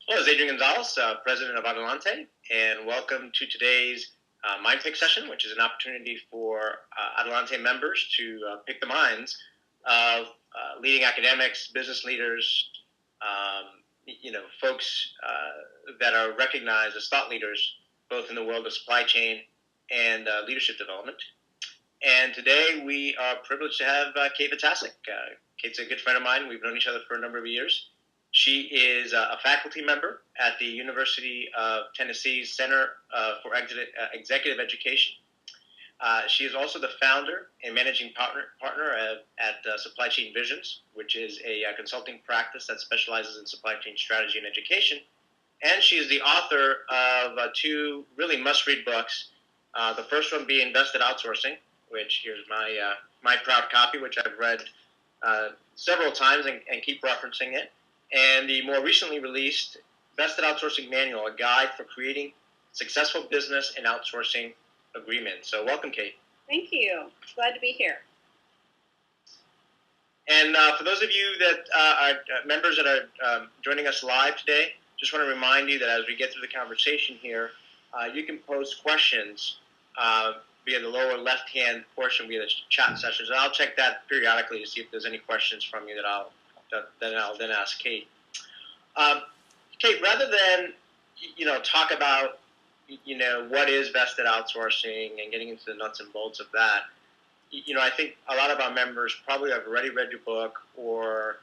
Hello, it's Adrian Gonzalez, President of Adelante, and welcome to today's Mind Pick session, which is an opportunity for Adelante members to pick the minds of leading academics, business leaders, folks that are recognized as thought leaders, both in the world of supply chain and leadership development. And today we are privileged to have Kate Vitasek. Kate's a good friend of mine. We've known each other for a number of years. She is a faculty member at the University of Tennessee's Center for Executive Education. She is also the founder and managing partner at Supply Chain Visions, which is a consulting practice that specializes in supply chain strategy and education. And she is the author of two really must-read books. The first one being Vested Outsourcing, which here's my proud copy, which I've read several times and keep referencing it. And the more recently released Vested Outsourcing Manual, a guide for creating successful business and outsourcing agreements. So welcome, Kate. Thank you. Glad to be here. And for those of you that are members that are joining us live today, just want to remind you that as we get through the conversation here, you can post questions via the lower left-hand portion via the chat sessions, and I'll check that periodically to see if there's any questions from you that I'll then ask Kate. Kate, rather than talk about what is vested outsourcing and getting into the nuts and bolts of that, I think a lot of our members probably have already read your book or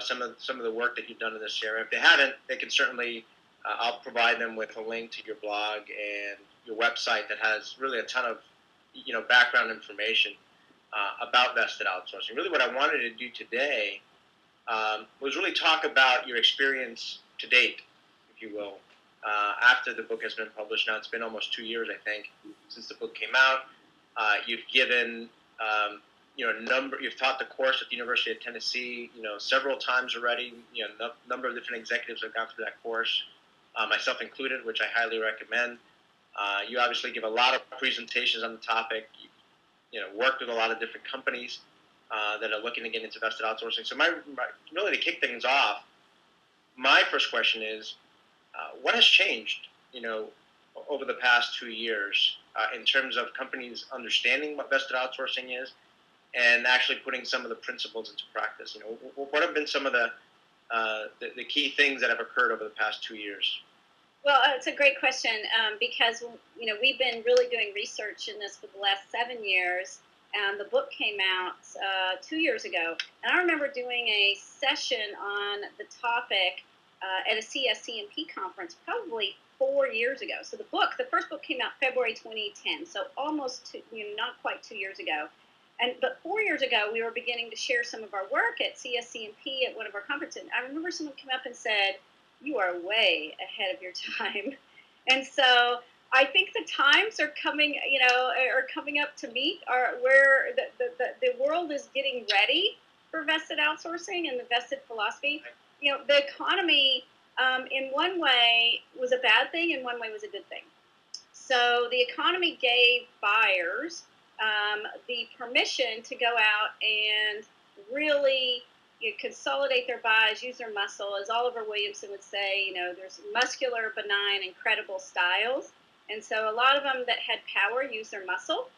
some of the work that you've done in this area. If they haven't, they can certainly I'll provide them with a link to your blog and your website that has really a ton of background information about vested outsourcing. Really, what I wanted to do today was really talk about your experience to date, if you will, after the book has been published. Now it's been almost 2 years, I think, since the book came out. You've given, you've taught the course at the University of Tennessee, several times already. Number of different executives have gone through that course, myself included, which I highly recommend. You obviously give a lot of presentations on the topic. You worked with a lot of different companies that are looking to get into vested outsourcing. So really to kick things off, my first question is, what has changed, over the past 2 years in terms of companies understanding what vested outsourcing is and actually putting some of the principles into practice? What have been some of the key things that have occurred over the past 2 years? Well, it's a great question because, we've been really doing research in this for the last 7 years. And the book came out 2 years ago. And I remember doing a session on the topic at a CSCMP conference probably 4 years ago. So the first book came out February 2010, so almost not quite 2 years ago. But 4 years ago, we were beginning to share some of our work at CSCMP at one of our conferences. I remember someone came up and said, "You are way ahead of your time." And so I think the times are coming, are coming up to meet, where the world is getting ready for vested outsourcing and the vested philosophy. The economy, in one way, was a bad thing, in one way was a good thing. So the economy gave buyers the permission to go out and really consolidate their buys, use their muscle. As Oliver Williamson would say, there's muscular, benign, and credible styles. And so a lot of them that had power used their muscle,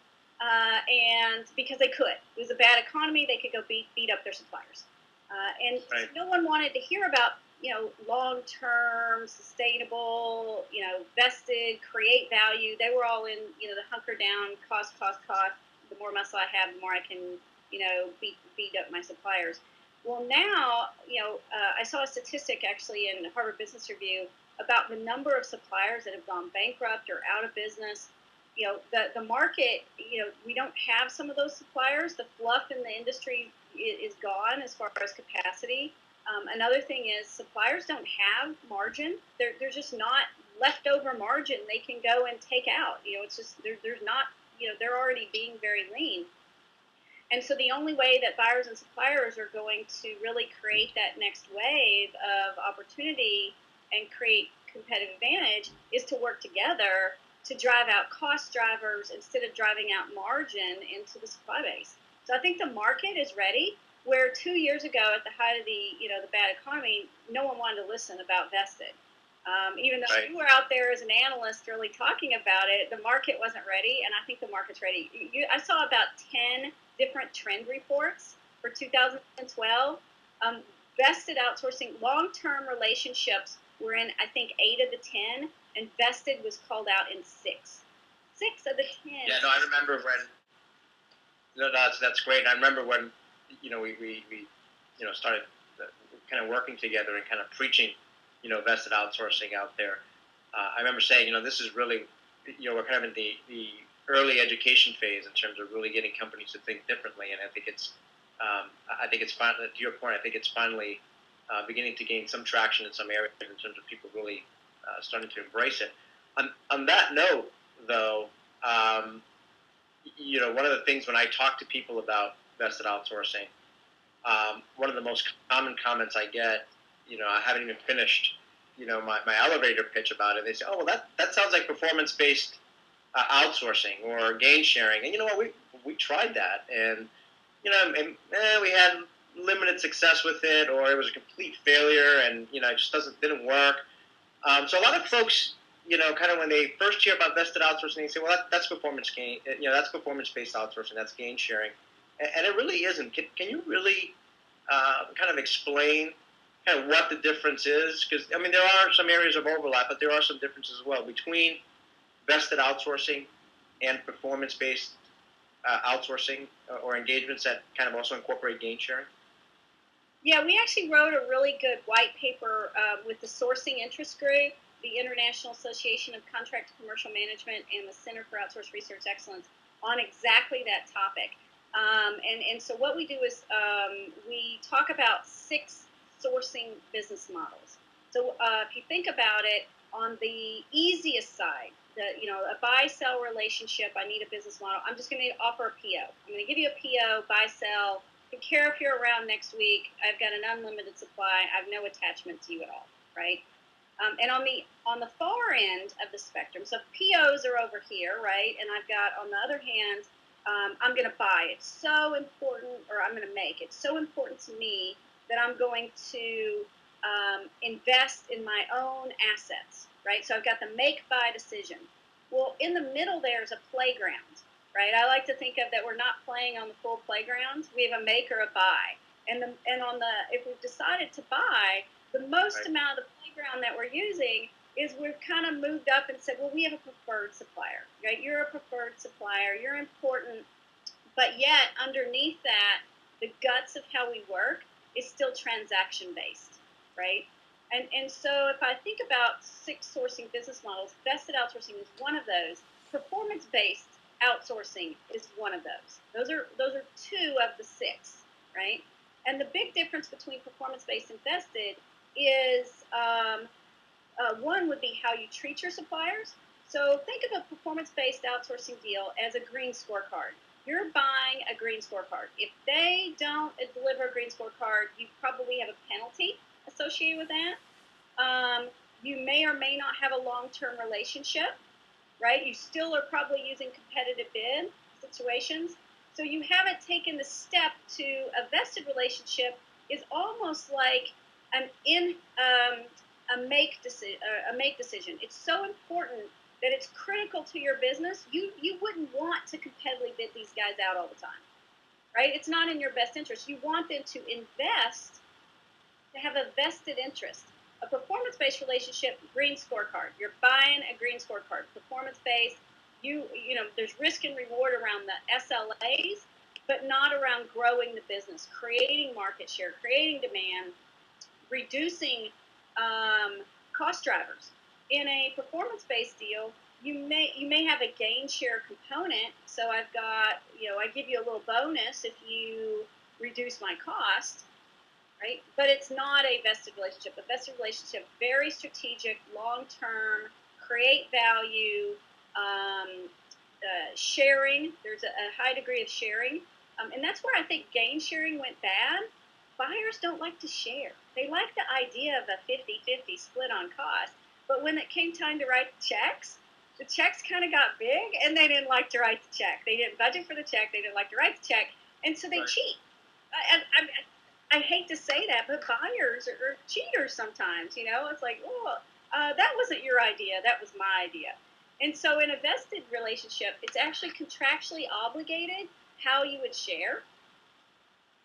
and because they could. It was a bad economy, they could go beat up their suppliers. And right. No one wanted to hear about, long-term, sustainable, vested, create value. They were all in, the hunker down, cost. The more muscle I have, the more I can, beat up my suppliers. Well, now, I saw a statistic actually in Harvard Business Review about the number of suppliers that have gone bankrupt or out of business. The market, we don't have some of those suppliers. The fluff in the industry is gone as far as capacity. Another thing is suppliers don't have margin. There's just not leftover margin they can go and take out. It's just there's not, they're already being very lean. And so the only way that buyers and suppliers are going to really create that next wave of opportunity and create competitive advantage is to work together to drive out cost drivers instead of driving out margin into the supply base. So I think the market is ready, where 2 years ago at the height of the bad economy, no one wanted to listen about vested. Even though Right. you were out there as an analyst really talking about it, the market wasn't ready, and I think the market's ready. I saw about 10 different trend reports for 2012. Vested outsourcing, long-term relationships were in, I think, 8 of the 10, and vested was called out in 6. 6 of the 10. Yeah, no, I remember when. No, that's great. I remember when, we started kind of working together and kind of preaching, vested outsourcing out there. I remember saying, this is really, we're kind of in the early education phase in terms of really getting companies to think differently, and I think it's finally, to your point, I think it's finally beginning to gain some traction in some areas in terms of people really starting to embrace it. On that note, though, one of the things when I talk to people about vested outsourcing, one of the most common comments I get, I haven't even finished, my elevator pitch about it. They say, "Oh, well, that sounds like performance-based outsourcing or gain sharing." And you know what? We tried that, and we had limited success with it, or it was a complete failure, and it just didn't work. So a lot of folks, kind of when they first hear about vested outsourcing, they say, "Well, that's performance gain. That's performance-based outsourcing. That's gain sharing," and it really isn't. Can you really kind of explain kind of what the difference is? Because there are some areas of overlap, but there are some differences as well between vested outsourcing and performance-based outsourcing or engagements that kind of also incorporate gain sharing. Yeah, we actually wrote a really good white paper with the Sourcing Interest Group, the International Association of Contract Commercial Management, and the Center for Outsourced Research Excellence on exactly that topic. And so what we do is we talk about 6 sourcing business models. So if you think about it, on the easiest side, a buy-sell relationship, I need a business model. I'm just going to offer a PO. I'm going to give you a PO, buy-sell. Don't care if you're around next week. I've got an unlimited supply. I have no attachment to you at all, right? And on the far end of the spectrum, so POs are over here, right? And I've got, on the other hand, I'm going to buy. It's so important, or I'm going to make. It's so important to me that I'm going to invest in my own assets, right? So I've got the make-buy decision. Well, in the middle there's a playground, right? I like to think of that we're not playing on the full playground. We have a make or a buy. And if we've decided to buy, the most Right. amount of the playground that we're using is we've kind of moved up and said, well, we have a preferred supplier, right? You're a preferred supplier. You're important. But yet, underneath that, the guts of how we work is still transaction-based, right? And so if I think about 6 sourcing business models, vested outsourcing is one of those. Performance-based outsourcing is one of those. Those are 2 of the 6, right? And the big difference between performance-based and vested is one would be how you treat your suppliers. So think of a performance-based outsourcing deal as a green scorecard. You're buying a green scorecard. If they don't deliver a green scorecard, you probably have a penalty associated with that. You may or may not have a long-term relationship, right? You still are probably using competitive bid situations. So you haven't taken the step to a vested relationship is almost like a make decision. It's so important that it's critical to your business. You wouldn't want to competitively bid these guys out all the time, right? It's not in your best interest. You want them to invest, to have a vested interest. A performance-based relationship, green scorecard. You're buying a green scorecard. Performance-based, there's risk and reward around the SLAs, but not around growing the business, creating market share, creating demand, reducing cost drivers. In a performance-based deal, you may have a gain share component. So I've got, I give you a little bonus if you reduce my cost, right? But it's not a vested relationship. A vested relationship, very strategic, long-term, create value, sharing. There's a high degree of sharing. And that's where I think gain sharing went bad. Buyers don't like to share. They like the idea of a 50-50 split on cost. But when it came time to write checks, the checks kind of got big, and they didn't like to write the check. They didn't budget for the check. They didn't like to write the check. And so they cheat. I hate to say that, but buyers are cheaters sometimes. It's like, oh, That wasn't your idea. That was my idea. And so in a vested relationship, it's actually contractually obligated how you would share.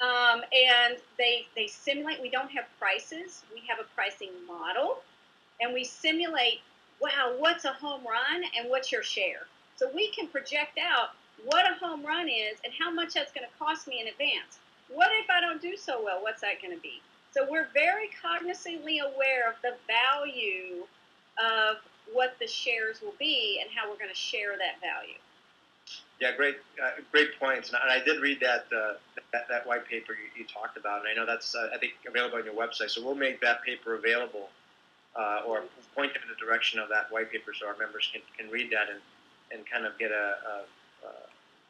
And they simulate, we don't have prices, we have a pricing model, and we simulate, wow, what's a home run and what's your share? So we can project out what a home run is and how much that's going to cost me in advance. What if I don't do so well? What's that going to be? So we're very cognizantly aware of the value of what the shares will be and how we're going to share that value. Yeah, great points. And I did read that white paper you talked about, and I know that's I think available on your website. So we'll make that paper available, or point it in the direction of that white paper, so our members can read that and kind of get a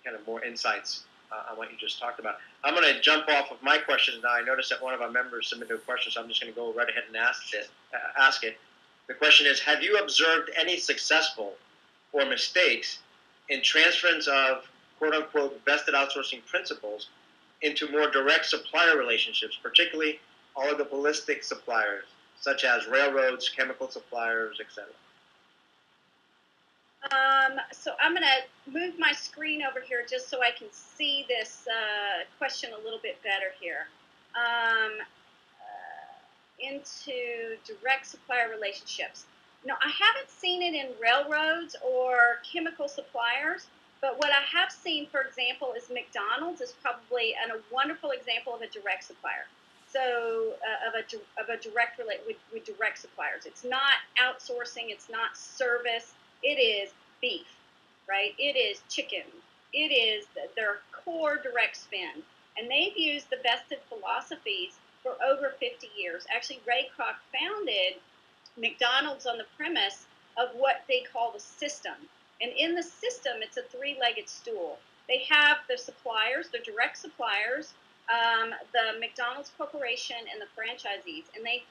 kind of more insights on what you just talked about. I'm going to jump off of my questions now. I noticed that one of our members submitted a question, so I'm just going to go right ahead and ask it. The question is: have you observed any successful or mistakes in transference of quote-unquote vested outsourcing principles into more direct supplier relationships, particularly oligopolistic suppliers, such as railroads, chemical suppliers, etc.? So I'm going to move my screen over here just so I can see this question a little bit better here. Into direct supplier relationships. No, I haven't seen it in railroads or chemical suppliers, but what I have seen, for example, is McDonald's is probably a wonderful example of a direct supplier. So of a direct with direct suppliers. It's not outsourcing. It's not service. It is beef, right? It is chicken. It is their core direct spend, and they've used the vested philosophies for over 50 years. Actually, Ray Kroc founded McDonald's on the premise of what they call the system. And in the system, it's a three-legged stool. They have the suppliers, the direct suppliers, the McDonald's Corporation, and the franchisees. And they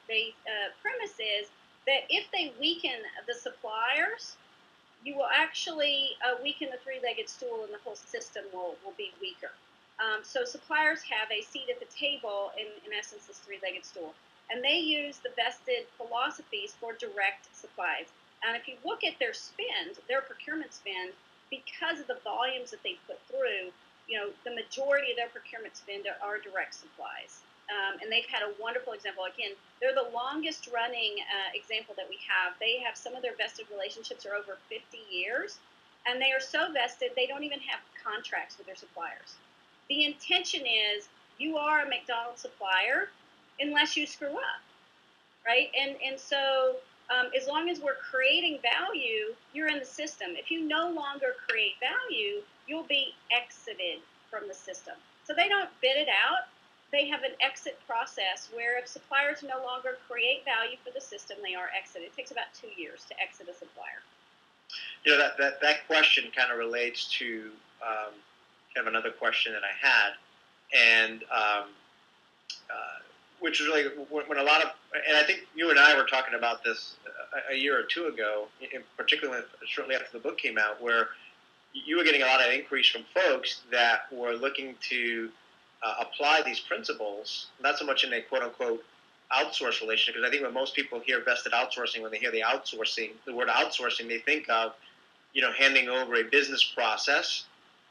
premise is that if they weaken the suppliers, you will actually weaken the three-legged stool, and the whole system will be weaker. So suppliers have a seat at the table, in essence, this three-legged stool. And they use the vested philosophies for direct supplies. And if you look at their spend, their procurement spend, because of the volumes that they put through, the majority of their procurement spend are direct supplies. And they've had a wonderful example. Again, they're the longest running example that we have. They have some of their vested relationships are over 50 years. And they are so vested, they don't even have contracts with their suppliers. The intention is you are a McDonald's supplier unless you screw up, right? And so as long as we're creating value, you're in the system. If you no longer create value, you'll be exited from the system. So they don't bid it out. They have an exit process where if suppliers no longer create value for the system, they are exited. It takes about 2 years to exit a supplier. That question kind of relates to kind of another question that I had, and which is really when a lot of, and I think you and I were talking about this a year or two ago, particularly shortly after the book came out, where you were getting a lot of inquiries from folks that were looking to apply these principles, not so much in a quote-unquote outsource relationship, because I think when most people hear vested outsourcing, when they hear the word outsourcing, they think of, handing over a business process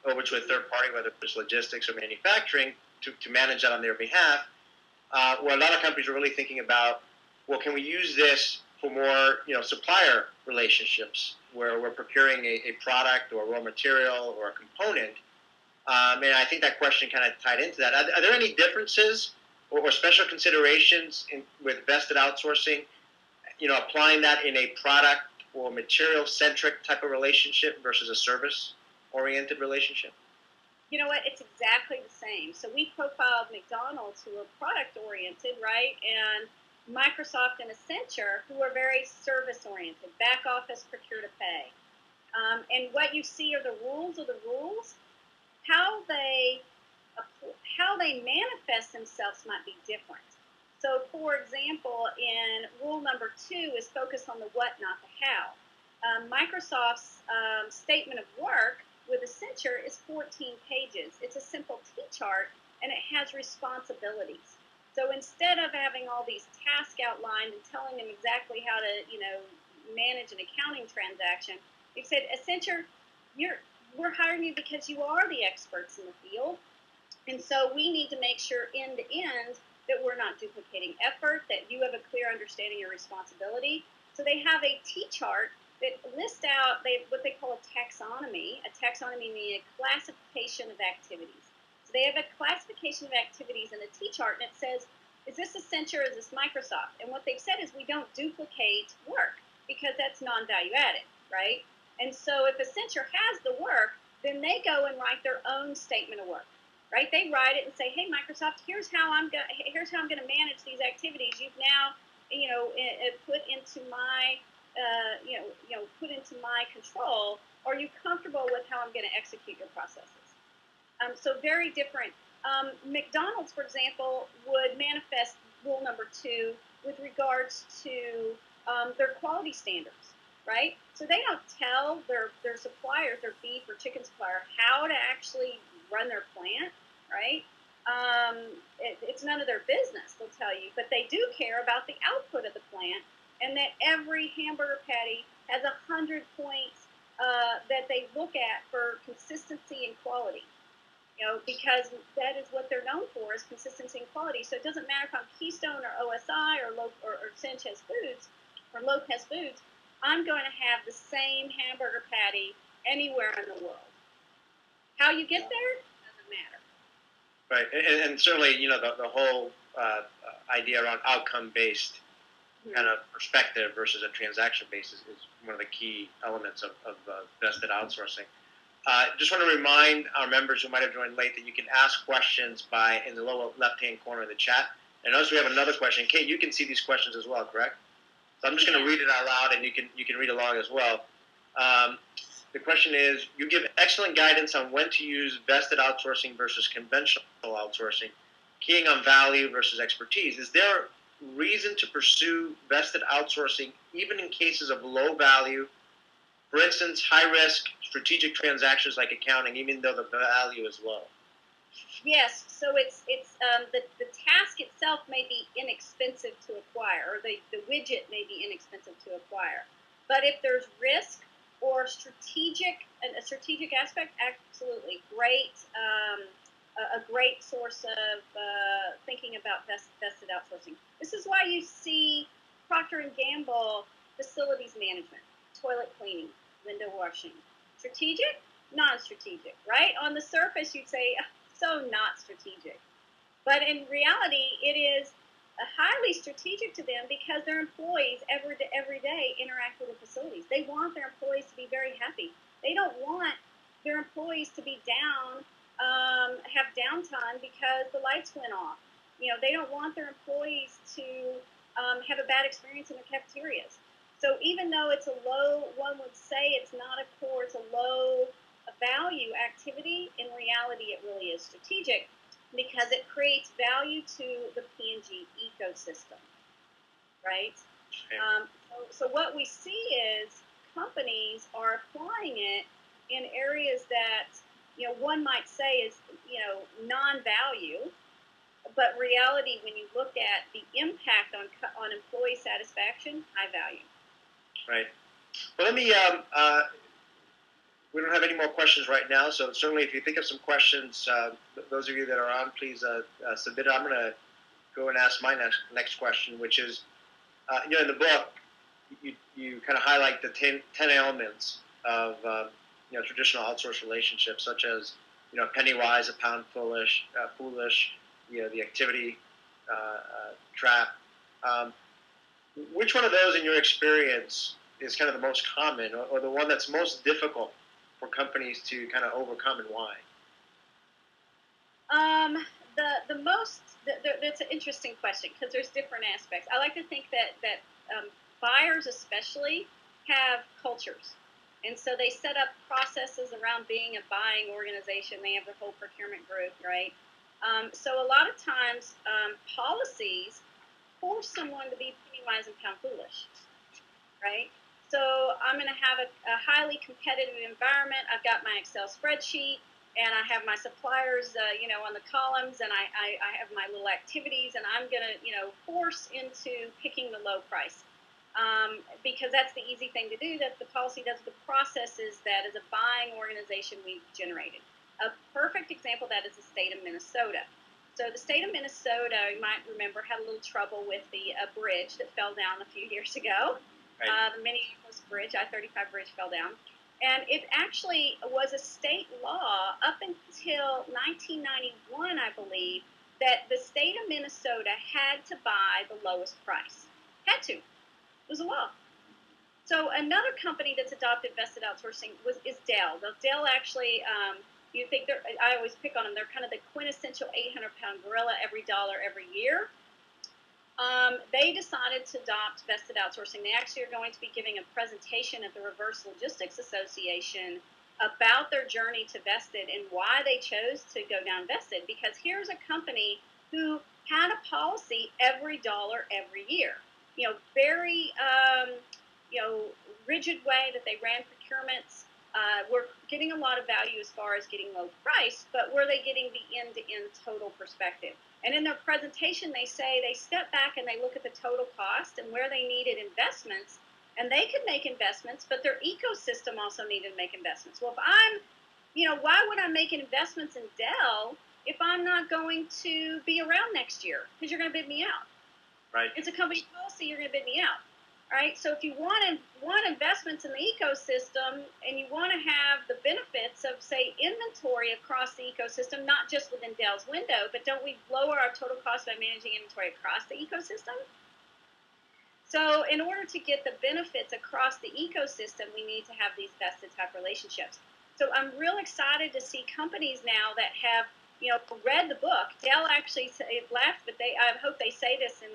over to a third party, whether it's logistics or manufacturing, to manage that on their behalf. Where a lot of companies are really thinking about, well, can we use this for more, supplier relationships where we're procuring a product or a raw material or a component? And I think that question kind of tied into that. Are there any differences or special considerations with vested outsourcing, applying that in a product or material-centric type of relationship versus a service-oriented relationship? You know what? It's exactly the same. So we profiled McDonald's, who are product-oriented, right? And Microsoft and Accenture, who are very service-oriented, back office, procure to pay. And what you see are the rules. How they manifest themselves might be different. So, for example, in rule number 2 is focused on the what, not the how. Microsoft's statement of work with Accenture is 14 pages. It's a simple T-chart, and it has responsibilities. So instead of having all these tasks outlined and telling them exactly how to, manage an accounting transaction, they said, Accenture, we're hiring you because you are the experts in the field. And so we need to make sure end to end that we're not duplicating effort, that you have a clear understanding of your responsibility. So they have a T-chart that lists out what they call a taxonomy meaning a classification of activities. So they have a classification of activities in a T-chart, and it says, is this Accenture, is this Microsoft? And what they've said is we don't duplicate work because that's non-value added, right? And so if Accenture has the work, then they go and write their own statement of work, right? They write it and say, hey, Microsoft, here's how I'm going to manage these activities. You've now, put into my, put into my control. Are you comfortable with how I'm going to execute your processes? So very different. McDonald's, for example, would manifest rule number 2 with regards to their quality standards, right? So they don't tell their suppliers, their beef or chicken supplier, how to actually run their plant, right? It's none of their business, they'll tell you, but they do care about the output of the plant, and that every hamburger patty has 100 points that they look at for consistency and quality. Because that is what they're known for, is consistency and quality. So it doesn't matter if I'm Keystone or OSI or Sanchez Foods or Lopez Foods, I'm going to have the same hamburger patty anywhere in the world. How you get there doesn't matter. Right, and certainly, the whole idea around outcome-based kind of perspective versus a transaction-based is one of the key elements of vested outsourcing. Just want to remind our members who might have joined late that you can ask questions in the lower left-hand corner of the chat. And notice we have another question. Kate, you can see these questions as well, correct? So I'm just going to read it out loud, and you can read along as well. The question is, you give excellent guidance on when to use vested outsourcing versus conventional outsourcing, keying on value versus expertise. Is there reason to pursue vested outsourcing even in cases of low value? For instance, high-risk strategic transactions like accounting, even though the value is low. Yes, so it's the task itself may be inexpensive to acquire, or the widget may be inexpensive to acquire. But if there's risk or a strategic aspect, absolutely great, a great source of thinking about vested outsourcing. This is why you see Procter & Gamble facilities management, toilet cleaning, window washing. Strategic? Non-strategic, right? On the surface, you'd say, so not strategic. But in reality, it is highly strategic to them because their employees every day interact with the facilities. They want their employees to be very happy. They don't want their employees to be down, have downtime because the lights went off. They don't want their employees to have a bad experience in their cafeterias. So even though it's a low, one would say it's not a core, it's a low value activity, in reality it really is strategic because it creates value to the P&G ecosystem, right? So what we see is companies are applying it in areas that, one might say is, non-value, but reality, when you look at the impact on employee satisfaction, high value. Right. Well, let me, we don't have any more questions right now, so certainly if you think of some questions, those of you that are on, please submit it. I'm going to go and ask my next question, which is, in the book, you kind of highlight the 10 elements of, traditional outsource relationships, such as, penny wise, a pound foolish, the activity trap. Which one of those, in your experience, is kind of the most common, or the one that's most difficult for companies to kind of overcome, and why? That's an interesting question because there's different aspects. I like to think that buyers especially have cultures, and so they set up processes around being a buying organization. They have their whole procurement group, right? So a lot of times policies force someone to be penny wise and pound foolish, right? So I'm going to have a highly competitive environment. I've got my Excel spreadsheet, and I have my suppliers, on the columns, and I have my little activities, and I'm going to, force into picking the low price. Because that's the easy thing to do. That the policy does. The process is that as a buying organization we've generated. A perfect example of that is the state of Minnesota. So the state of Minnesota, you might remember, had a little trouble with the bridge that fell down a few years ago. Right. The Minneapolis Bridge, I-35 bridge, fell down. And it actually was a state law up until 1991, I believe, that the state of Minnesota had to buy the lowest price. Had to. It was a law. So another company that's adopted vested outsourcing is Dell. Now, Dell actually, you think I always pick on them. They're kind of the quintessential 800-pound gorilla, every dollar, every year. They decided to adopt vested outsourcing. They actually are going to be giving a presentation at the Reverse Logistics Association about their journey to vested and why they chose to go down vested. Because here's a company who had a policy every dollar, every year. Very, rigid way that they ran procurements. Were getting a lot of value as far as getting low price, but were they getting the end-to-end total perspective? And in their presentation, they say they step back and they look at the total cost and where they needed investments, and they could make investments, but their ecosystem also needed to make investments. Well, if I'm, why would I make investments in Dell if I'm not going to be around next year? Because you're going to bid me out. Right. It's a company policy, you're going to bid me out. All right, so if you want investments in the ecosystem and you want to have the benefits of, say, inventory across the ecosystem, not just within Dell's window, but don't we lower our total cost by managing inventory across the ecosystem? So in order to get the benefits across the ecosystem, we need to have these vested type relationships. So I'm real excited to see companies now that have read the book. Dell actually left, but I hope they say this in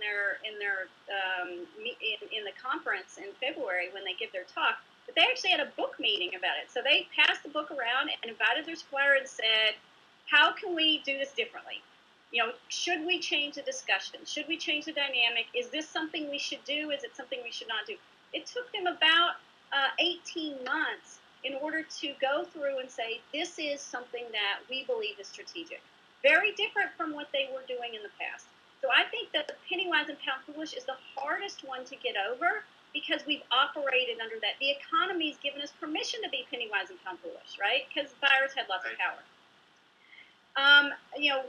the conference in February when they give their talk. But they actually had a book meeting about it. So they passed the book around and invited their supplier and said, "How can we do this differently? Should we change the discussion? Should we change the dynamic? Is this something we should do? Is it something we should not do?" It took them about 18 months in order to go through and say, this is something that we believe is strategic. Very different from what they were doing in the past. So I think that the penny wise and pound foolish is the hardest one to get over because we've operated under that. The economy's given us permission to be penny wise and pound foolish, right? Because buyers had lots of power.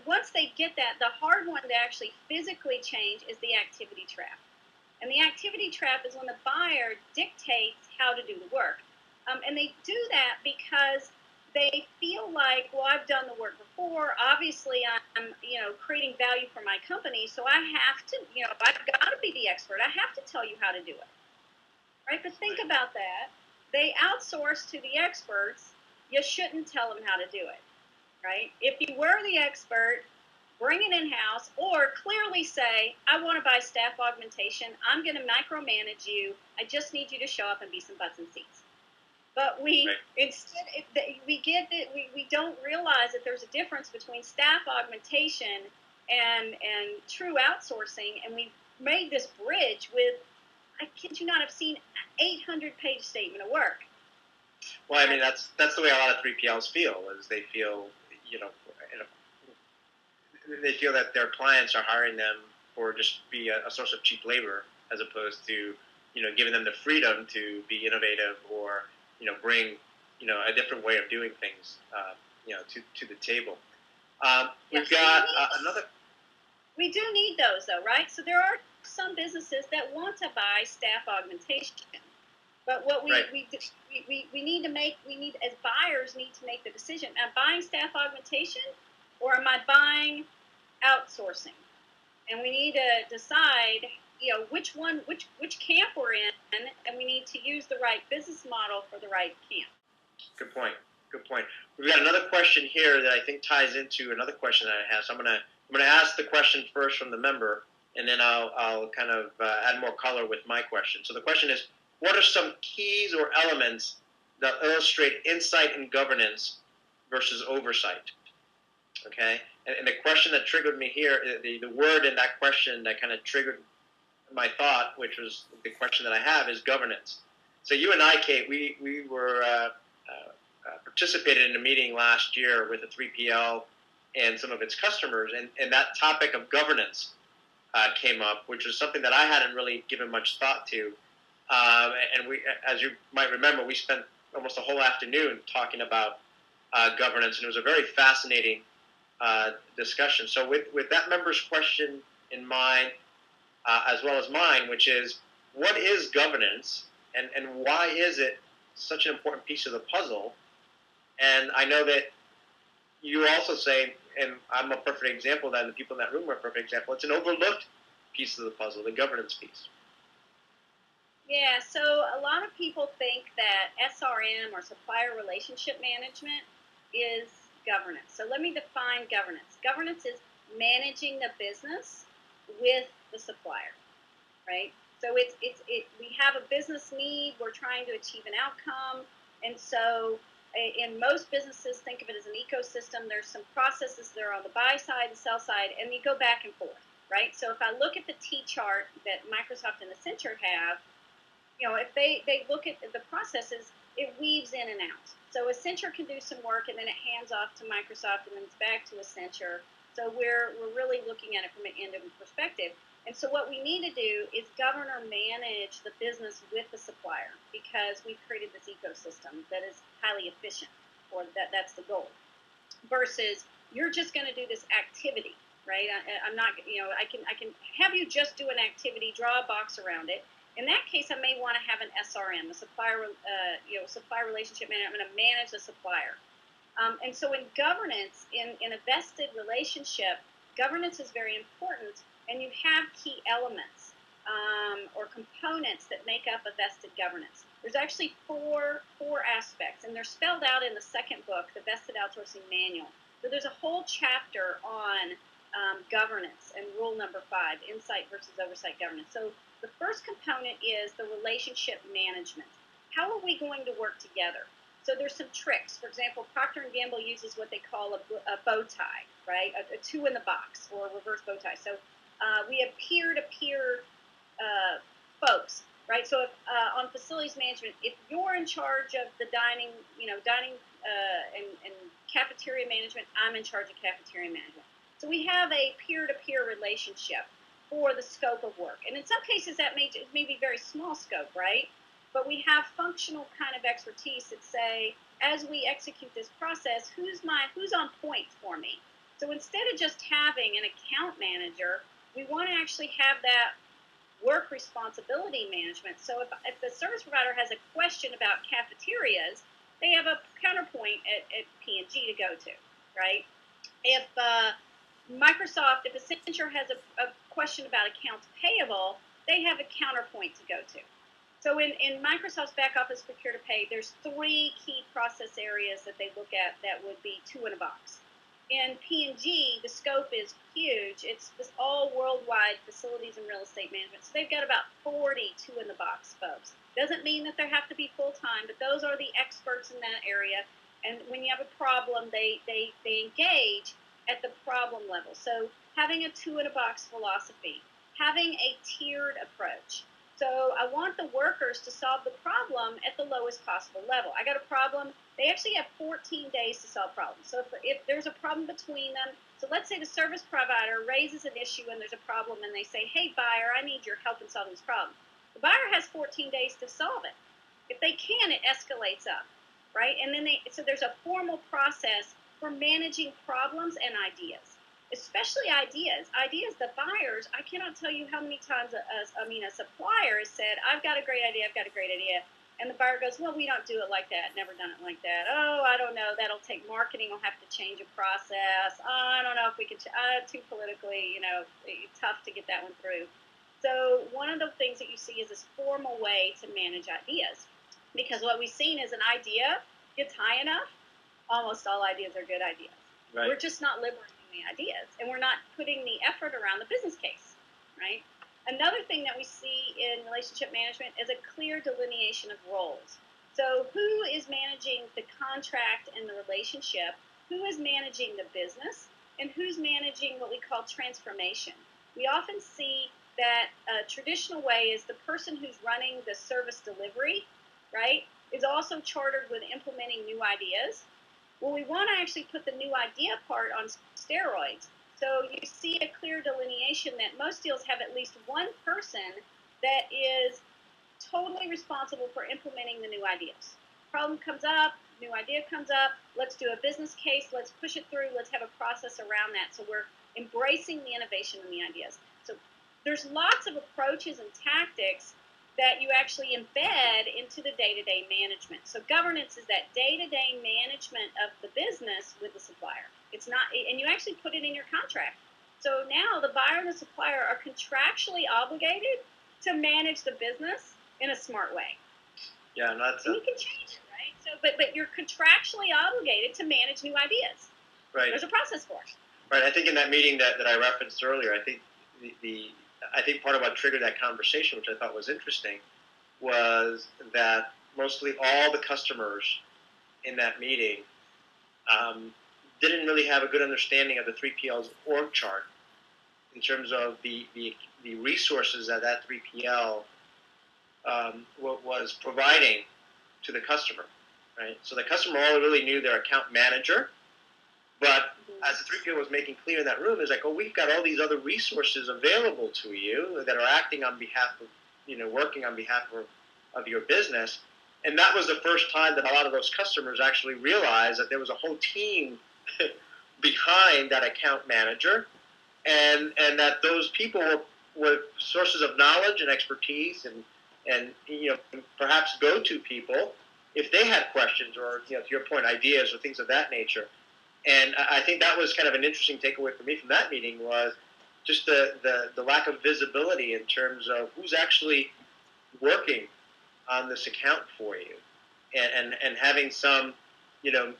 Once they get that, the hard one to actually physically change is the activity trap. And the activity trap is when the buyer dictates how to do the work. And they do that because they feel like, well, I've done the work before. Obviously, I'm, creating value for my company. So I have to, I've got to be the expert. I have to tell you how to do it. Right? But think about that. They outsource to the experts. You shouldn't tell them how to do it. Right? If you were the expert, bring it in-house or clearly say, I want to buy staff augmentation. I'm going to micromanage you. I just need you to show up and be some butts and seats. But we don't realize that there's a difference between staff augmentation and true outsourcing, and we've made this bridge with, I kid you not, I've seen 800-page statement of work. Well, I mean that's the way a lot of 3PLs feel, is they feel they feel that their clients are hiring them for just be a source of cheap labor, as opposed to giving them the freedom to be innovative or bring, a different way of doing things, to the table. We've got another. We do need those, though, right? So there are some businesses that want to buy staff augmentation, but what we need to make, as buyers need to make the decision: am I buying staff augmentation, or am I buying outsourcing? And we need to decide. Which camp we're in, and we need to use the right business model for the right camp. Good point. We've got another question here that I think ties into another question that I have. So I'm gonna ask the question first from the member, and then I'll kind of add more color with my question. So the question is, what are some keys or elements that illustrate insight and governance versus oversight? Okay, and the question that triggered me here, the word in that question that kind of triggered my thought, which was the question that I have, is governance. So you and I, Kate, we were participated in a meeting last year with a 3PL and some of its customers, and that topic of governance came up, which was something that I hadn't really given much thought to. And we, as you might remember, we spent almost a whole afternoon talking about governance, and it was a very fascinating discussion. So with that member's question in mind, as well as mine, which is, what is governance, and why is it such an important piece of the puzzle? And I know that you also say, and I'm a perfect example of that, and the people in that room are a perfect example, it's an overlooked piece of the puzzle, the governance piece. Yeah, so a lot of people think that SRM, or supplier relationship management, is governance. So let me define governance. Governance is managing the business with the supplier, right? So we have a business need, we're trying to achieve an outcome, and so in most businesses, think of it as an ecosystem. There's some processes that are on the buy side, the sell side, and you go back and forth, right? So if I look at the T-chart that Microsoft and Accenture have, if they look at the processes, it weaves in and out. So Accenture can do some work, and then it hands off to Microsoft, and then it's back to Accenture. So we're really looking at it from an end-to-end perspective. And so what we need to do is govern or manage the business with the supplier, because we've created this ecosystem that is highly efficient, or that's the goal. Versus you're just going to do this activity, right? I'm not, I can have you just do an activity, draw a box around it. In that case, I may want to have an SRM, a supplier, supplier relationship manager. I'm going to manage the supplier. And so in governance, in a vested relationship, governance is very important, and you have key elements or components that make up a vested governance. There's actually four aspects, and they're spelled out in the second book, the Vested Outsourcing Manual. So there's a whole chapter on governance and rule number 5, insight versus oversight governance. So the first component is the relationship management. How are we going to work together? So there's some tricks. For example, Procter & Gamble uses what they call a bow tie, right? A two in the box, or a reverse bow tie. So we have peer-to-peer folks, right? So if, on facilities management, if you're in charge of the dining and cafeteria management, I'm in charge of cafeteria management. So we have a peer-to-peer relationship for the scope of work. And in some cases, that may be very small scope, right? But we have functional kind of expertise that say, as we execute this process, who's on point for me? So instead of just having an account manager, we want to actually have that work responsibility management. So if the service provider has a question about cafeterias, they have a counterpoint at P&G to go to, right? If Microsoft, if Accenture has a question about accounts payable, they have a counterpoint to go to. So in Microsoft's back office procure to pay, there's 3 key process areas that they look at that would be 2 in a box. In P&G, the scope is huge. It's this all worldwide facilities and real estate management. So they've got about 40 2 in the box folks. Doesn't mean that they have to be full-time, but those are the experts in that area. And when you have a problem, they engage at the problem level. So having a 2 in a box philosophy, having a tiered approach. So I want the workers to solve the problem at the lowest possible level. I got a problem. They actually have 14 days to solve problems. So if there's a problem between them, so let's say the service provider raises an issue and there's a problem, and they say, hey, buyer, I need your help in solving this problem. The buyer has 14 days to solve it. If they can, it escalates up, right? And then so there's a formal process for managing problems and ideas. Especially ideas. The buyers, I cannot tell you how many times a supplier has said, I've got a great idea. And the buyer goes, well, we don't do it like that. Never done it like that. Oh, I don't know. That'll take marketing. We'll have to change a process. I don't know if we could, too politically, tough to get that one through. So one of the things that you see is this formal way to manage ideas. Because what we've seen is an idea gets high enough, almost all ideas are good ideas. Right. We're just not liberating the ideas, and we're not putting the effort around the business case, right? Another thing that we see in relationship management is a clear delineation of roles. So who is managing the contract and the relationship, who is managing the business, and who's managing what we call transformation. We often see that a traditional way is the person who's running the service delivery right, is also chartered with implementing new ideas. Well, we want to actually put the new idea part on steroids. So you see a clear delineation that most deals have at least one person that is totally responsible for implementing the new ideas. Problem comes up, new idea comes up, let's do a business case, let's push it through, let's have a process around that. So we're embracing the innovation and the ideas. So there's lots of approaches and tactics that you actually embed into the day-to-day management. So governance is that day-to-day management of the business with the supplier. It's not, and you actually put it in your contract. So now the buyer and the supplier are contractually obligated to manage the business in a smart way. Yeah, not. And you can change it, right? So, but you're contractually obligated to manage new ideas. Right. There's a process for it. Right. I think in that meeting that I referenced earlier, I think I think part of what triggered that conversation, which I thought was interesting, was that mostly all the customers in that meeting didn't really have a good understanding of the 3PL's org chart in terms of the resources that 3PL was providing to the customer, right? So the customer all really knew their account manager, but as the 3PL was making clear in that room, it's like, oh, we've got all these other resources available to you that are acting on behalf of, working on behalf of your business. And that was the first time that a lot of those customers actually realized that there was a whole team behind that account manager, and that those people were sources of knowledge and expertise and perhaps go-to people if they had questions or, to your point, ideas or things of that nature. And I think that was kind of an interesting takeaway for me from that meeting, was just the lack of visibility in terms of who's actually working on this account for you, and having some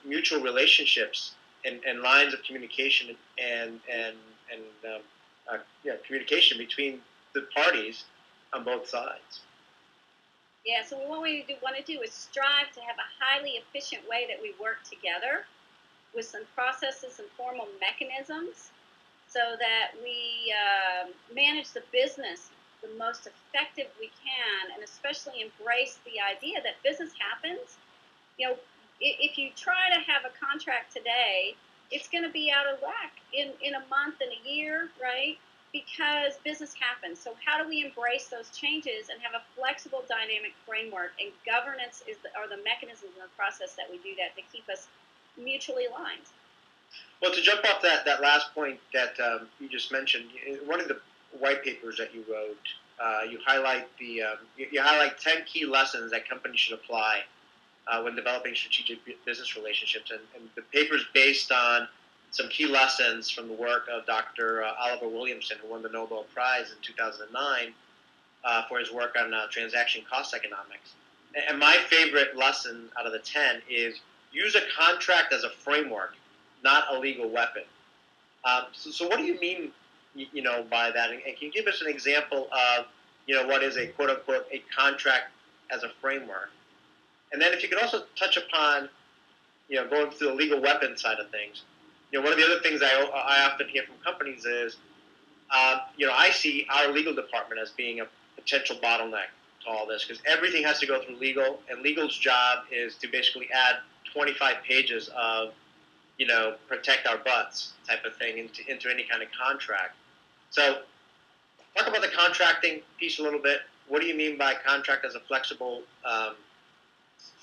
mutual relationships and lines of communication and communication between the parties on both sides. Yeah, so what we want to do is strive to have a highly efficient way that we work together with some processes and formal mechanisms so that we manage the business the most effective we can, and especially embrace the idea that business happens. If you try to have a contract today, it's going to be out of whack in a month and a year, right? Because business happens. So how do we embrace those changes and have a flexible, dynamic framework? And governance are the mechanisms and the process that we do that to keep us mutually aligned. Well, to jump off that last point that you just mentioned, one of the white papers that you wrote, you highlight you highlight 10 key lessons that companies should apply when developing strategic business relationships, and the paper is based on some key lessons from the work of Dr. Oliver Williamson, who won the Nobel Prize in 2009 for his work on transaction cost economics. And my favorite lesson out of the 10 is use a contract as a framework, not a legal weapon. So what do you mean, by that? And can you give us an example of, what is a quote unquote a contract as a framework? And then if you could also touch upon, going through the legal weapon side of things. One of the other things I often hear from companies is, I see our legal department as being a potential bottleneck to all this, because everything has to go through legal, and legal's job is to basically add 25 pages of, protect our butts type of thing into any kind of contract. So talk about the contracting piece a little bit. What do you mean by contract as a flexible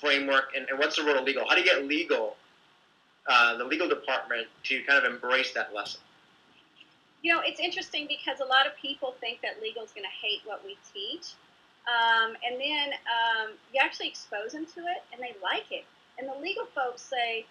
framework, and what's the role of legal? How do you get the legal department to kind of embrace that lesson? It's interesting because a lot of people think that legal is going to hate what we teach, and then you actually expose them to it, and they like it. And the legal folks say,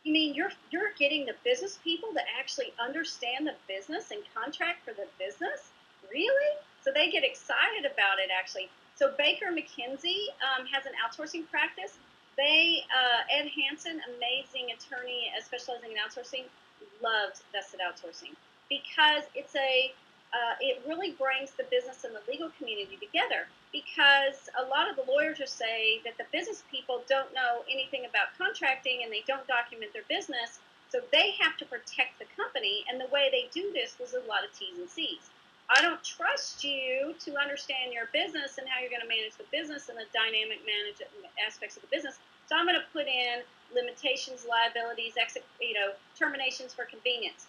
"You mean you're getting the business people to actually understand the business and contract for the business? Really?" So they get excited about it, actually. So Baker McKenzie has an outsourcing practice. Ed Hansen, amazing attorney specializing in outsourcing, loves Vested Outsourcing because it really brings the business and the legal community together, because a lot of the lawyers will say that the business people don't know anything about contracting and they don't document their business, so they have to protect the company, and the way they do this was a lot of T's and C's. I don't trust you to understand your business and how you're going to manage the business and the dynamic aspects of the business. So I'm going to put in limitations, liabilities, terminations for convenience.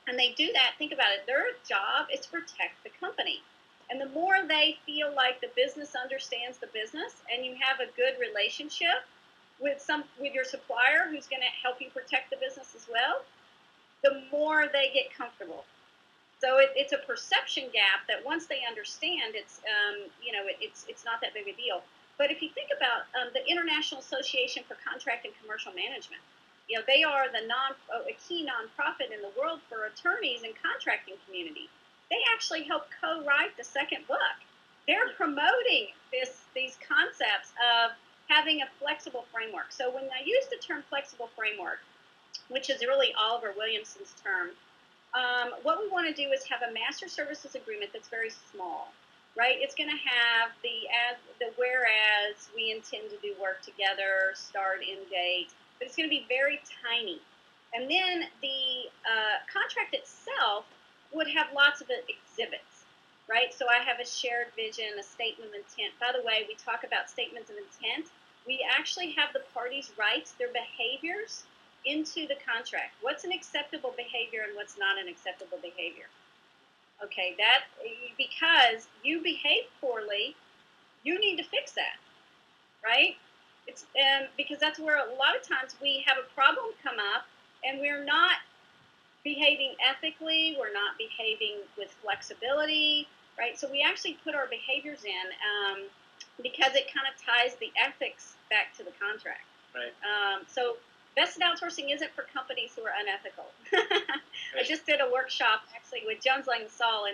And they do that. Think about it. Their job is to protect the company. And the more they feel like the business understands the business and you have a good relationship with your supplier who's going to help you protect the business as well, the more they get comfortable. So it's a perception gap that once they understand, it's not that big a deal. But if you think about the International Association for Contract and Commercial Management, they are a key nonprofit in the world for attorneys and contracting community. They actually help co-write the second book. They're promoting these concepts of having a flexible framework. So when I use the term flexible framework, which is really Oliver Williamson's term, what we want to do is have a master services agreement that's very small, right? It's going to have the whereas we intend to do work together, start, end date, but it's going to be very tiny. And then the contract itself would have lots of exhibits, right? So I have a shared vision, a statement of intent. By the way, we talk about statements of intent. We actually have the parties write their behaviors into the contract. What's an acceptable behavior and what's not an acceptable behavior? Okay, that because you behave poorly, you need to fix that, right? It's because that's where a lot of times we have a problem come up and we're not behaving ethically, we're not behaving with flexibility, right? So we actually put our behaviors in because it kind of ties the ethics back to the contract. Right. So Vested Outsourcing isn't for companies who are unethical. I just did a workshop actually with Jones Lang LaSalle,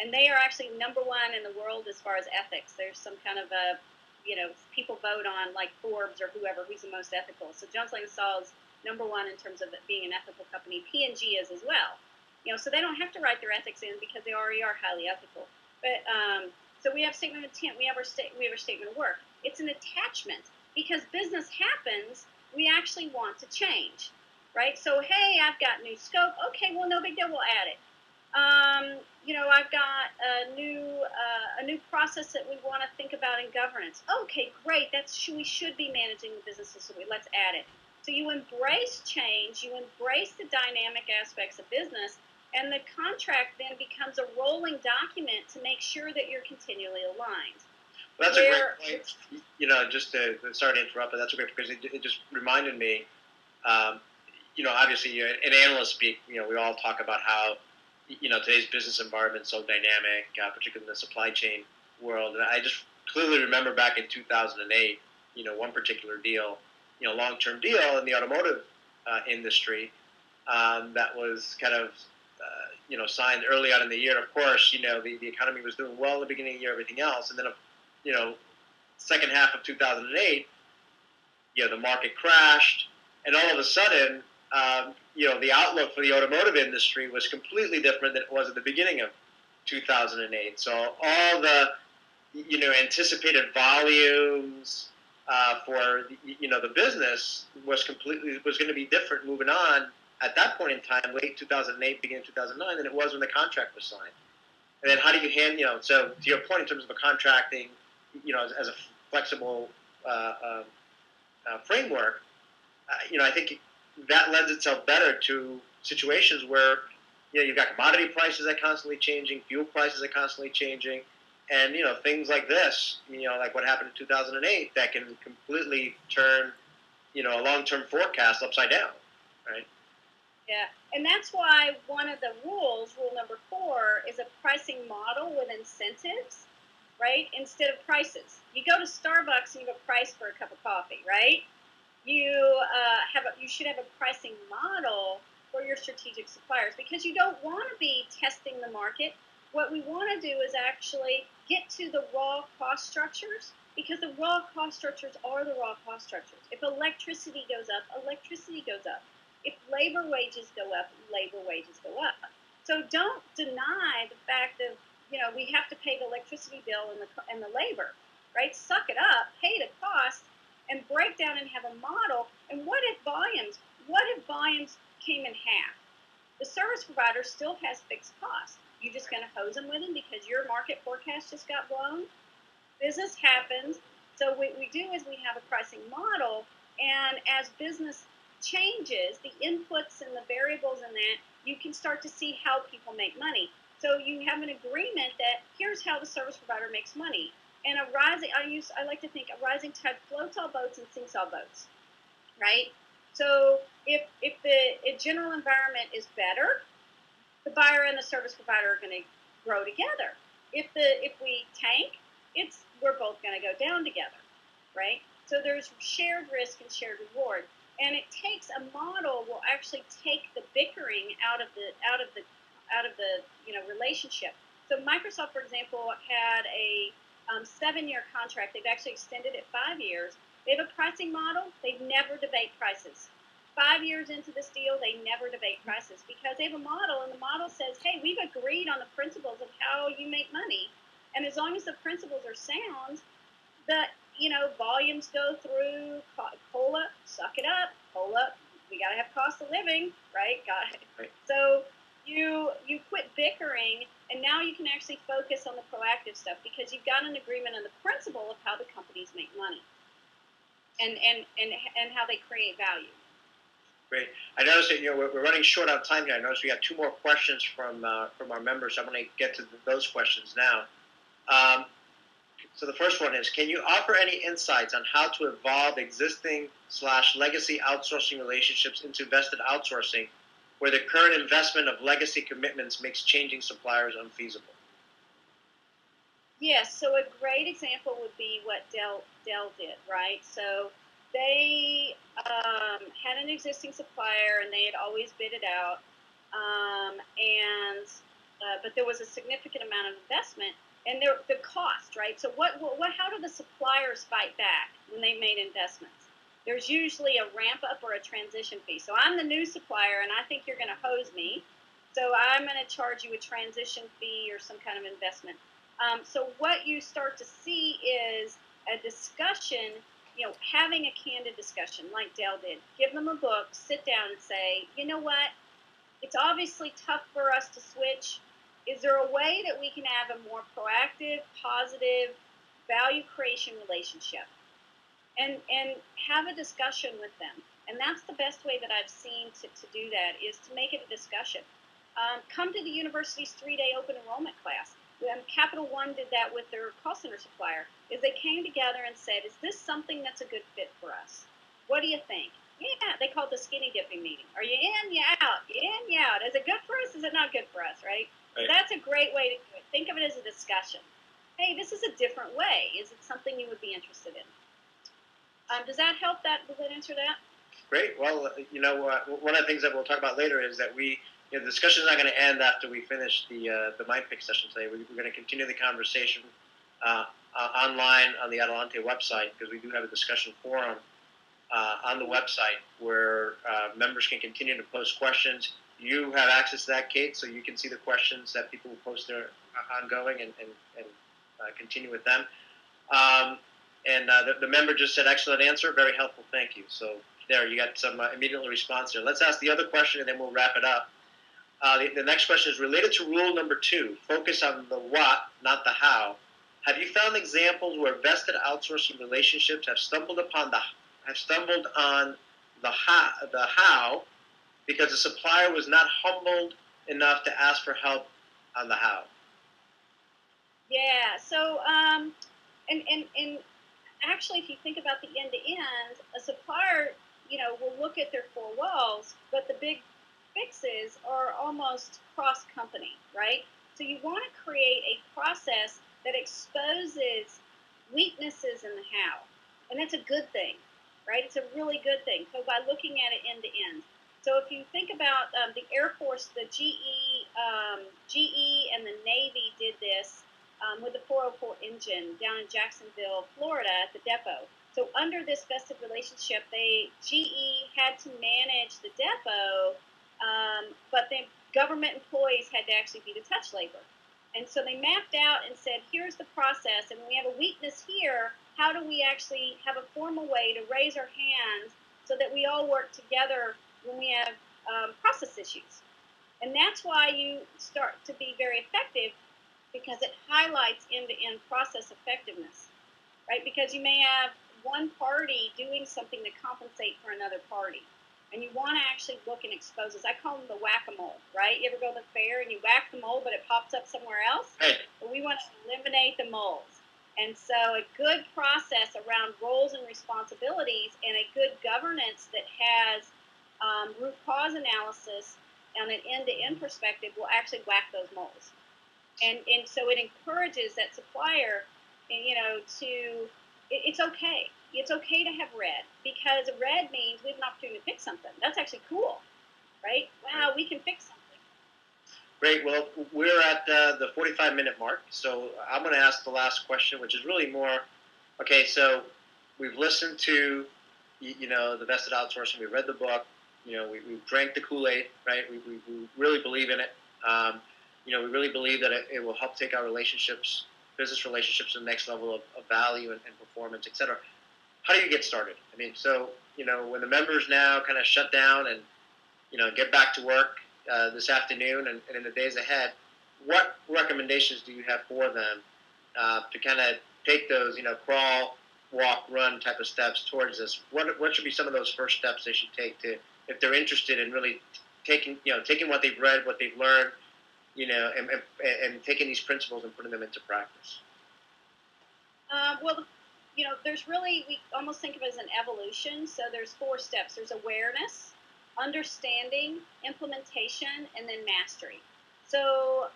and they are actually number one in the world as far as ethics. There's some kind of people vote on like Forbes or whoever who's the most ethical. So Jones Lang LaSalle is number one in terms of being an ethical company. P&G is as well. So they don't have to write their ethics in because they already are highly ethical. But so we have statement of intent. We have our statement of work. It's an attachment because business happens. We actually want to change, right? So, hey, I've got new scope. Okay, well, no big deal. We'll add it. I've got a new process that we want to think about in governance. Okay, great. We should be managing the businesses, so let's add it. So you embrace change. You embrace the dynamic aspects of business, and the contract then becomes a rolling document to make sure that you're continually aligned. Well, that's a great point. Sorry to interrupt, but that's a great point because it just reminded me, obviously in analyst speak, we all talk about how, today's business environment is so dynamic, particularly in the supply chain world. And I just clearly remember back in 2008, one particular deal, long-term deal in the automotive industry that was kind of, signed early on in the year. And of course, the economy was doing well in the beginning of the year, everything else. And then, second half of 2008, the market crashed, and all of a sudden, the outlook for the automotive industry was completely different than it was at the beginning of 2008. So all the, anticipated volumes for the business was going to be different moving on at that point in time, late 2008, beginning 2009, than it was when the contract was signed. And then how do you handle, so to your point in terms of a contracting, as a flexible framework, I think that lends itself better to situations where, you've got commodity prices that are constantly changing, fuel prices are constantly changing, and, things like this, like what happened in 2008, that can completely turn, a long-term forecast upside down, right? Yeah, and that's why one of the rules, rule number 4, is a pricing model with incentives, right, instead of prices. You go to Starbucks and you have a price for a cup of coffee, right? You should have a pricing model for your strategic suppliers because you don't want to be testing the market. What we want to do is actually get to the raw cost structures because the raw cost structures are the raw cost structures. If electricity goes up, electricity goes up. If labor wages go up, labor wages go up. So don't deny the fact that, we have to pay the electricity bill and the labor, right? Suck it up, pay the cost, and break down and have a model. And what if volumes came in half? The service provider still has fixed costs. You just going to hose them with them because your market forecast just got blown? Business happens. So what we do is we have a pricing model, and as business changes, the inputs and the variables in that, you can start to see how people make money. So you have an agreement that here's how the service provider makes money. And a rising, I like to think a rising tide floats all boats and sinks all boats, right? So if the general environment is better, the buyer and the service provider are going to grow together. If we tank, we're both going to go down together, right? So there's shared risk and shared reward, and it takes a model will actually take the bickering out of the relationship. So Microsoft, for example, had a 7-year contract. They've actually extended it 5 years. They have a pricing model. They never debate prices. 5 years into this deal, they never debate prices because they have a model, and the model says, hey, we've agreed on the principles of how you make money. And as long as the principles are sound, volumes go through, COLA, suck it up, COLA, we got to have cost of living, right? Right. So you quit bickering, and now you can actually focus on the proactive stuff because you've got an agreement on the principle of how the companies make money and how they create value. Great. I noticed that we're running short on time here. I noticed we got 2 more questions from our members. I'm going to get to those questions now. So the first one is, can you offer any insights on how to evolve existing/legacy outsourcing relationships into vested outsourcing, where the current investment of legacy commitments makes changing suppliers unfeasible? Yes. So a great example would be what Dell did, right? So they had an existing supplier, and they had always bid it out, but there was a significant amount of investment. And the cost, right? So how do the suppliers fight back when they made investments? There's usually a ramp up or a transition fee. So I'm the new supplier, and I think you're going to hose me. So I'm going to charge you a transition fee or some kind of investment. So what you start to see is a discussion, having a candid discussion like Dell did. Give them a book, sit down and say, you know what? It's obviously tough for us to switch. Is there a way that we can have a more proactive, positive, value creation relationship? And have a discussion with them. And that's the best way that I've seen to do that, is to make it a discussion. Come to the university's 3-day open enrollment class. Capital One did that with their call center supplier, is they came together and said, is this something that's a good fit for us? What do you think? Yeah, they called it the skinny dipping meeting. Are you in? You out? You in? You out? Is it good for us? Is it not good for us, right? Right. That's a great way to do it. Think of it as a discussion. Hey, this is a different way. Is it something you would be interested in? Does that help? Does that answer that? Great. Well, one of the things that we'll talk about later is that the discussion is not going to end after we finish the Mind Pick session today. We're going to continue the conversation online on the Adelante website, because we do have a discussion forum on the website where members can continue to post questions. You have access to that, Kate, so you can see the questions that people will post there ongoing and continue with them. The member just said, excellent answer, very helpful, thank you. So there, you got some immediate response there. Let's ask the other question, and then we'll wrap it up. The next question is related to rule number 2, focus on the what, not the how. Have you found examples where vested outsourcing relationships have stumbled on the how, because the supplier was not humbled enough to ask for help on the how? Yeah. So, and actually, if you think about the end-to-end, a supplier, will look at their 4 walls, but the big fixes are almost cross-company, right? So you want to create a process that exposes weaknesses in the how, and that's a good thing, right? It's a really good thing. So by looking at it end-to-end. So if you think about the Air Force, the GE and the Navy did this with the 404 engine down in Jacksonville, Florida at the depot. So under this vested relationship, GE had to manage the depot, but then government employees had to actually be the touch labor. And so they mapped out and said, here's the process, and we have a weakness here. How do we actually have a formal way to raise our hands so that we all work together when we have process issues? And that's why you start to be very effective, because it highlights end-to-end process effectiveness, right? Because you may have one party doing something to compensate for another party, and you want to actually look and expose this. I call them the whack-a-mole, right? You ever go to the fair and you whack the mole, but it pops up somewhere else? Right. Well, we want to eliminate the moles. And so a good process around roles and responsibilities and a good governance that has root cause analysis on an end-to-end perspective will actually whack those moles. And so it encourages that supplier, it's okay. It's okay to have red, because red means we have an opportunity to fix something. That's actually cool, right? Wow, we can fix something. Great. Well, we're at the 45-minute mark, so I'm going to ask the last question, which is really more, okay, so we've listened to, the Vested Outsourcing. We read the book. We drank the Kool-Aid, right? We really believe in it. We really believe that it will help take our relationships, business relationships, to the next level of value and performance, et cetera. How do you get started? I mean, so, when the members now kind of shut down and, get back to work this afternoon and in the days ahead, what recommendations do you have for them to kind of take those, crawl, walk, run type of steps towards this? What should be some of those first steps they should take to, if they're interested in really taking what they've read, what they've learned, and taking these principles and putting them into practice? Well, there's really, we almost think of it as an evolution. So there's 4 steps. There's awareness, understanding, implementation, and then mastery. So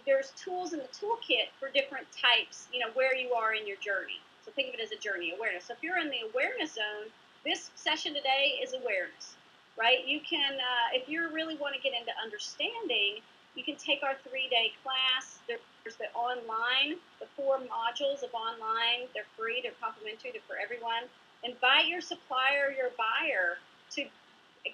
there's tools in the toolkit for different types, where you are in your journey. So think of it as a journey, awareness. So if you're in the awareness zone, this session today is awareness, right? You can, if you really want to get into understanding, you can take our 3-day class. There's the online, the 4 modules of online. They're free, they're complimentary, they're for everyone. Invite your supplier, your buyer to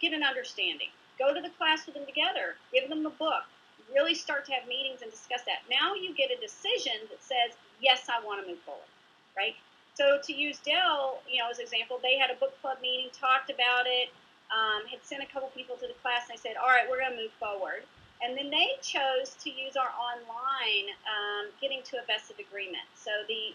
get an understanding. Go to the class with them together. Give them the book. Really start to have meetings and discuss that. Now you get a decision that says, yes, I want to move forward, right? So to use Dell, as an example, they had a book club meeting, talked about it, had sent a couple people to the class, and they said, all right, we're going to move forward. And then they chose to use our online getting to a vested agreement. So the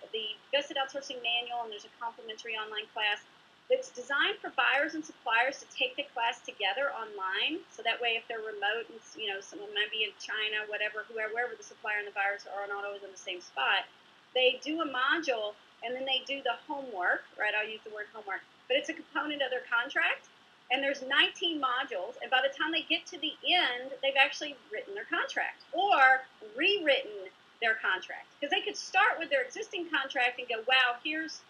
Vested Outsourcing Manual, and there's a complimentary online class that's designed for buyers and suppliers to take the class together online. So that way, if they're remote and someone might be in China, whatever, wherever the supplier and the buyers are not always in the same spot, they do a module and then they do the homework, right? I'll use the word homework, but it's a component of their contract. And there's 19 modules, and by the time they get to the end, they've actually written their contract or rewritten their contract. Because they could start with their existing contract and go, wow, here's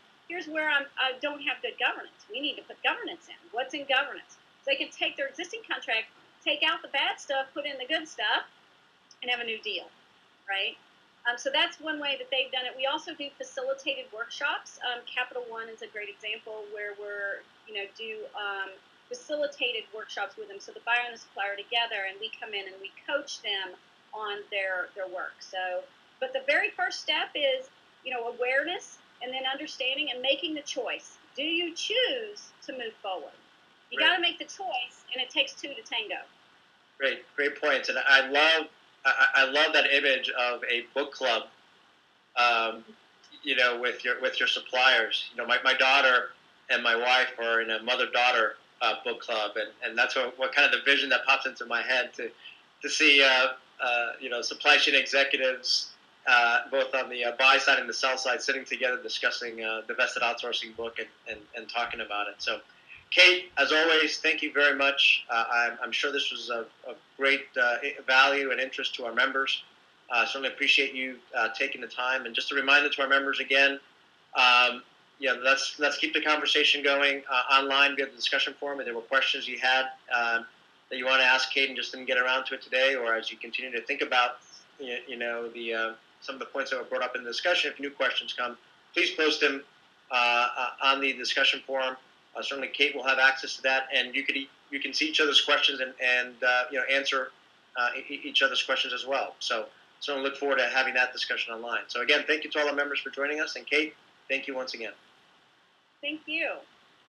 where I don't have good governance. We need to put governance in. What's in governance? So they can take their existing contract, take out the bad stuff, put in the good stuff, and have a new deal, right? So that's one way that they've done it. We also do facilitated workshops. Capital One is a great example where we're, do facilitated workshops with them. So the buyer and the supplier together, and we come in and we coach them on their work. So, but the very first step is, awareness, and then understanding and making the choice. Do you choose to move forward? You got to make the choice, and it takes 2 to tango. Great points. And I love that image of a book club, with your suppliers. My daughter and my wife are in a mother-daughter book club, and that's what kind of the vision that pops into my head to see supply chain executives both on the buy side and the sell side sitting together discussing the Vested Outsourcing book and talking about it. So, Kate, as always, thank you very much. I'm sure this was of great value and interest to our members. Certainly appreciate you taking the time. And just a reminder to our members again, let's keep the conversation going online. We have the discussion forum, and there were questions you had that you want to ask Kate and just didn't get around to it today, or as you continue to think about some of the points that were brought up in the discussion. If new questions come, please post them on the discussion forum. Certainly, Kate will have access to that, and you can see each other's questions and answer each other's questions as well. So look forward to having that discussion online. So again, thank you to all our members for joining us, and Kate, thank you once again. Thank you.